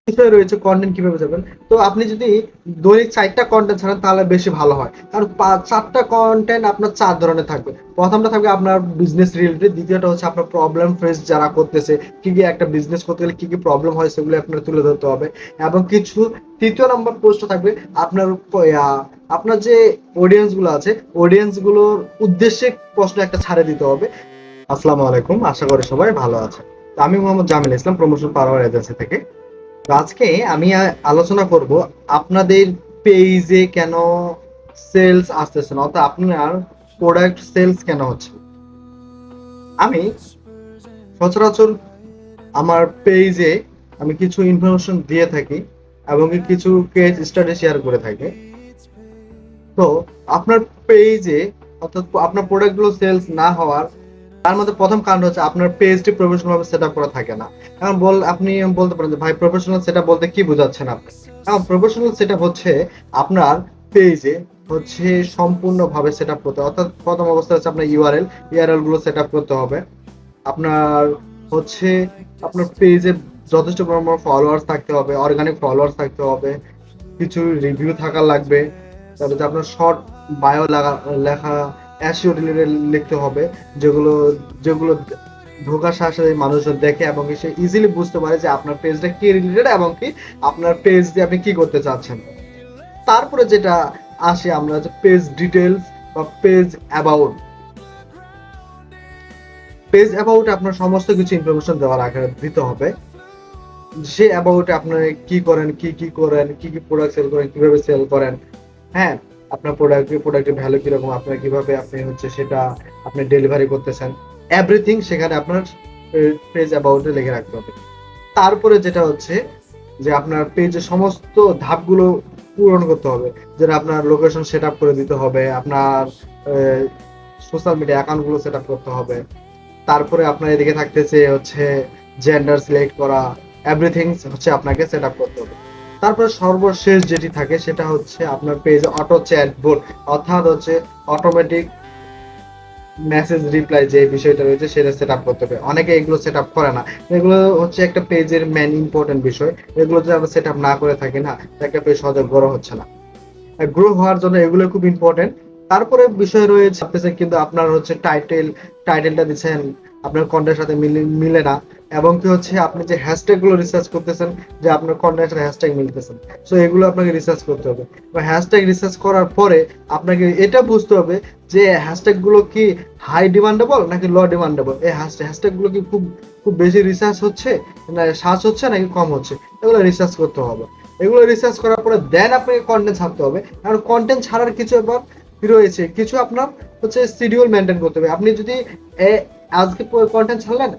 বিষয় রয়েছে কন্টেন্ট কিভাবে যাবেন। তো আপনি যদি দৈনিক 4টা কন্টেন্ট ছাড়েন তাহলে বেশি ভালো হয়। কারণ 4টা কন্টেন্ট আপনার 4 ধরনের থাকবে। ১টা থাকবে আপনার বিজনেস রিলেটেড, দ্বিতীয়টা হচ্ছে আপনার প্রবলেম ফেস যারা করতেছে, কি একটা বিজনেস করতে গেলে কি প্রবলেম হয় সেগুলো আপনার তুলে ধরতে হবে। এবং কিছু ৩য় নাম্বার পোস্ট থাকবে আপনার আপনার যে অডিয়েন্স গুলো আছে, অডিয়েন্স গুলোর উদ্দেশ্যে প্রশ্ন একটা ছাড়ে দিতে হবে। আসসালামু আলাইকুম, আশা করি সবাই ভালো আছে। তো আমি মোহাম্মদ জামিল ইসলাম, প্রমোশন পাওয়ার এজেন্সি থেকে। তো আজকে আমি আলোচনা করব আপনাদের পেজে কেন সেলস আসতেছে না, অর্থাৎ আপনার প্রোডাক্ট সেলস কেন হচ্ছে। আমি সচরাচর আমার পেজে আমি কিছু ইনফরমেশন দিয়ে থাকি এবং কিছু কেস স্টাডি শেয়ার করে থাকি। তো আপনার পেজে অর্থাৎ আপনার প্রোডাক্টগুলো সেলস না হওয়ার তার মধ্যে প্রথম কারণ হচ্ছে আপনার পেজটি প্রফেশনাল ভাবে সেট আপ করা থাকে না। এখন আপনি বলতে পারেন যে ভাই প্রফেশনাল সেট আপ বলতে কি বোঝাচ্ছেন আপনি। এখন প্রফেশনাল সেট আপ হচ্ছে আপনার পেজে হচ্ছে সম্পূর্ণভাবে সেট আপ করতে হবে। অর্থাৎ প্রথম অবস্থা হচ্ছে আপনার ইউআরএল গুলো সেট আপ করতে হবে। আপনার হচ্ছে আপনার পেজে যথেষ্ট পরিমাণ ফলোয়ার্স থাকতে হবে, অর্গানিক ফলোয়ার্স থাকতে হবে, কিছু রিভিউ থাকা লাগবে। তারপরে আপনার শর্ট বায়ো লেখা অ্যাসিও রিলেটেড লিখতে হবে, যেগুলো যেগুলো ঢোকার সাথে সাথে মানুষজন দেখে এবং সে ইজিলি বুঝতে পারে যে আপনার পেজটা কি রিলেটেড এবং কি আপনার পেজ দিয়ে আপনি কি করতে চাচ্ছেন। তারপরে যেটা আসে আমরা যে পেজ ডিটেলস বা পেজ অ্যাবাউট। পেজ অ্যাবাউট আপনার সমস্ত কিছু ইনফরমেশন দেওয়ার আগে দিতে হবে। সে অ্যাবাউটে আপনার কি করেন, কি করেন, কি প্রোডাক্ট সেল করেন, কিভাবে সেল করেন, হ্যাঁ, আপনার প্রোডাক্টের ভ্যালু কিরকম, আপনার কিভাবে আপনি হচ্ছে সেটা আপনি ডেলিভারি করতেছেন, এভরিথিং সেখানে আপনার পেজ অ্যাবাউটে লিখে রাখতে হবে। তারপরে যেটা হচ্ছে যে আপনার পেজের সমস্ত ধাপগুলো পূরণ করতে হবে, যেটা আপনার লোকেশন সেট আপ করে দিতে হবে, আপনার সোশ্যাল মিডিয়া অ্যাকাউন্টগুলো সেট আপ করতে হবে। তারপরে আপনার এদিকে থাকতেছে হচ্ছে জেন্ডার সিলেক্ট করা, এভরিথিং হচ্ছে আপনাকে সেট আপ করতে হবে। তারপরে সর্বশেষ যেটি থাকে সেটা হচ্ছে আপনার পেজে অটো চ্যাট বোট, অর্থাৎ হচ্ছে অটোমেটিক মেসেজ রিপ্লাই যে বিষয়টা রয়েছে সেটা সেট আপ করতে হবে। অনেকে এগুলো সেট আপ করে না। এগুলো হচ্ছে একটা পেজের মেন ইম্পর্টেন্ট বিষয়। এগুলো যদি আমরা সেট আপ না করে থাকি না, একটা পেজ সহজে গ্রো হচ্ছে না। গ্রো হওয়ার জন্য এগুলো খুব ইম্পর্টেন্ট। তারপরে বিষয় রয়েছে আপনি কিন্তু আপনার হচ্ছে টাইটেলটা দিচ্ছেন আপনার কন্টেন্টের সাথে মিলে না, এবং কি হচ্ছে আপনি যে হ্যাশট্যাগ গুলো রিসার্চ করতেছেন যে আপনার কন্টেন্টের সাথে হ্যাশট্যাগ মিলতেছেন, সো এগুলো আপনাকে রিসার্চ করতে হবে। বা হ্যাশট্যাগ রিসার্চ করার পরে আপনাকে এটা বুঝতে হবে যে হ্যাশট্যাগ গুলো কি হাই ডিমান্ডেবল নাকি লো ডিমান্ডেবল, এই হ্যাশট্যাগ গুলো কি খুব খুব বেশি রিসার্চ হচ্ছে না সার্চ হচ্ছে নাকি কম হচ্ছে, এগুলো রিসার্চ করতে হবে। এগুলো রিসার্চ করার পরে দেন আপনাকে কন্টেন্ট ছাড়তে হবে। কারণ কন্টেন্ট ছাড়ার কিছু এবার রয়েছে, কিছু আপনার হচ্ছে শিডিউল মেনটেন করতে হবে। আপনি যদি আজকে কন্টেন্ট ছাড়লেন,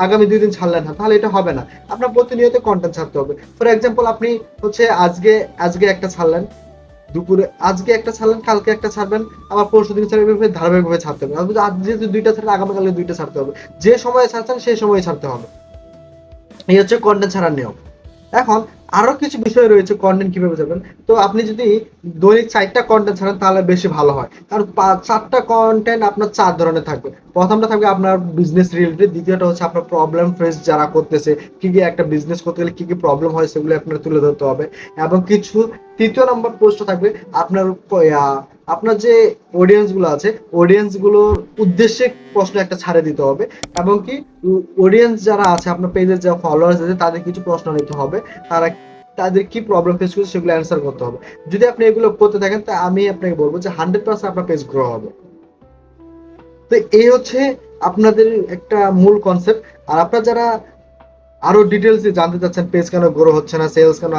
আগামী 2 দিন ছাড়লেন না, তাহলে এটা হবে না। আপনার প্রতিনিয়ত কন্টেন্ট ছাড়তে হবে। ফর এক্সাম্পল আপনি হচ্ছে আজকে আজকে একটা ছাড়লেন, দুপুরে আজকে একটা ছাড়লেন, কালকে একটা ছাড়বেন, আবার পরশু দিন ছাড়বেন, ধারাবাহিকভাবে ছাড়তে হবে। আজ যেহেতু 2টা ছাড়লে আগামীকালে 2টা ছাড়তে হবে। যে সময়ে ছাড়ছেন সেই সময়ে ছাড়তে হবে। এই হচ্ছে কন্টেন্ট ছাড়ার নিয়ম। এখন আরো কিছু বিষয় রয়েছে কন্টেন্ট কিভাবে যাবেন। তো আপনি যদি দৈনিক 4টা কন্টেন্ট ছাড়েন তাহলে বেশি ভালো হয়। কারণ 4টা কন্টেন্ট আপনার 4 ধরনের থাকবে। প্রথমটা থাকবে আপনার বিজনেস রিলেটেড, দ্বিতীয়টা হচ্ছে আপনার প্রবলেম ফেস যারা করতেছে, কি একটা বিজনেস করতে গেলে কি প্রবলেম হয় সেগুলো আপনার তুলে ধরতে হবে। এবং কিছু 3য় নাম্বার পোস্ট থাকবে আপনার আপনার যে অডিয়েন্স গুলো আছে, অডিয়েন্স গুলোর উদ্দেশ্যে প্রশ্ন একটা ছাড়ে দিতে হবে। এবং কি অডিয়েন্স যারা আছে আপনার পেজের যে ফলোয়ার্স আছে তাদের কিছু প্রশ্ন নিতে হবে, তারা তাদের কি প্রবলেম ফেস করছে সেগুলো অ্যান্সার করতে হবে। যদি আপনি এগুলো করতে থাকেন তা আমি আপনাকে বলবো যে 100% আপনার পেজ গ্রো হবে। তো এই হচ্ছে আপনাদের একটা মূল কনসেপ্ট। আর আপনার যারা আরো ডিটেলস জানতে চাচ্ছেন পেজ কেন গ্রো হচ্ছে না, সেলস কেন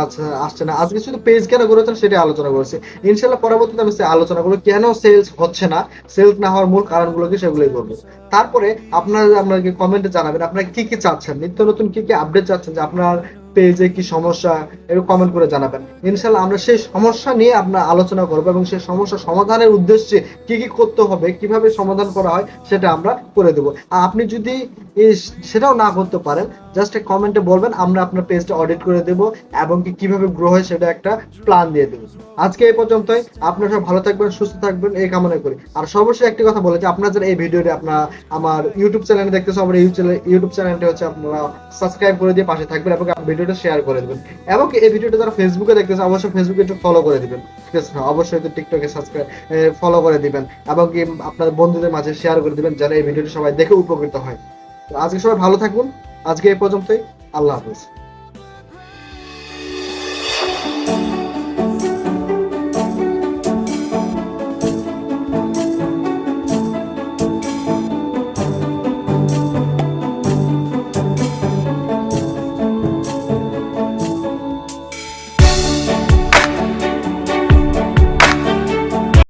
আসছে না, আজকে শুধু পেজ কেন গ্রো হচ্ছে না সেটা আলোচনা করছি। ইনশাল্লাহ পরবর্তীতে আমি আলোচনা করবো কেন সেলস হচ্ছে না, সেলস না হওয়ার মূল কারণগুলো কি সেগুলোই করবো। তারপরে আপনাকে কমেন্টে জানাবেন আপনারা কি কি চাচ্ছেন, নিত্য নতুন কি কি আপডেট চাচ্ছেন, যে আপনার পেজে কি সমস্যা, এরকম কমেন্ট করে জানাবেন। ইনশাল্লাহ আমরা সেই সমস্যা নিয়ে আপনার আলোচনা করবো এবং সেই সমস্যা সমাধানের উদ্দেশ্যে কি কি করতে হবে, কিভাবে সমাধান করা হয় সেটা আমরা করে দেবো। আর আপনি যদি সেটাও না করতে পারেন, জাস্ট কমেন্টে বলবেন, আমরা আপনার পেজটা অডিট করে দেবো এবং কিভাবে গ্রো হয় সেটা একটা প্ল্যান দিয়ে দেবো। আজকে এই পর্যন্তই। আপনারা সব ভালো থাকবেন, সুস্থ থাকবেন এই কামনা করি। আর সর্বশেষ একটি কথা বলে যে আপনারা যারা এই ভিডিওটি আপনার আমার ইউটিউব চ্যানেলে দেখতেছেন, আমার ইউটিউব চ্যানেলটি হচ্ছে আপনারা সাবস্ক্রাইব করে দিয়ে পাশে থাকবেন এবং ভিডিও ভিডিওটা শেয়ার করে দিবেন। এবং এই ভিডিওটা যারা ফেসবুকে দেখতেছে অবশ্যই ফেসবুকে একটু ফলো করে দিবেন, ঠিক আছে? অবশ্যই তো টিকটকে সাবস্ক্রাইব ফলো করে দিবেন এবং কি আপনার বন্ধুদের মাঝে শেয়ার করে দিবেন যেন এই ভিডিওটা সবাই দেখে উপকৃত হয়। তো আজকে সবাই ভালো থাকুন, আজকে এই পর্যন্তই, আল্লাহ হাফেজ।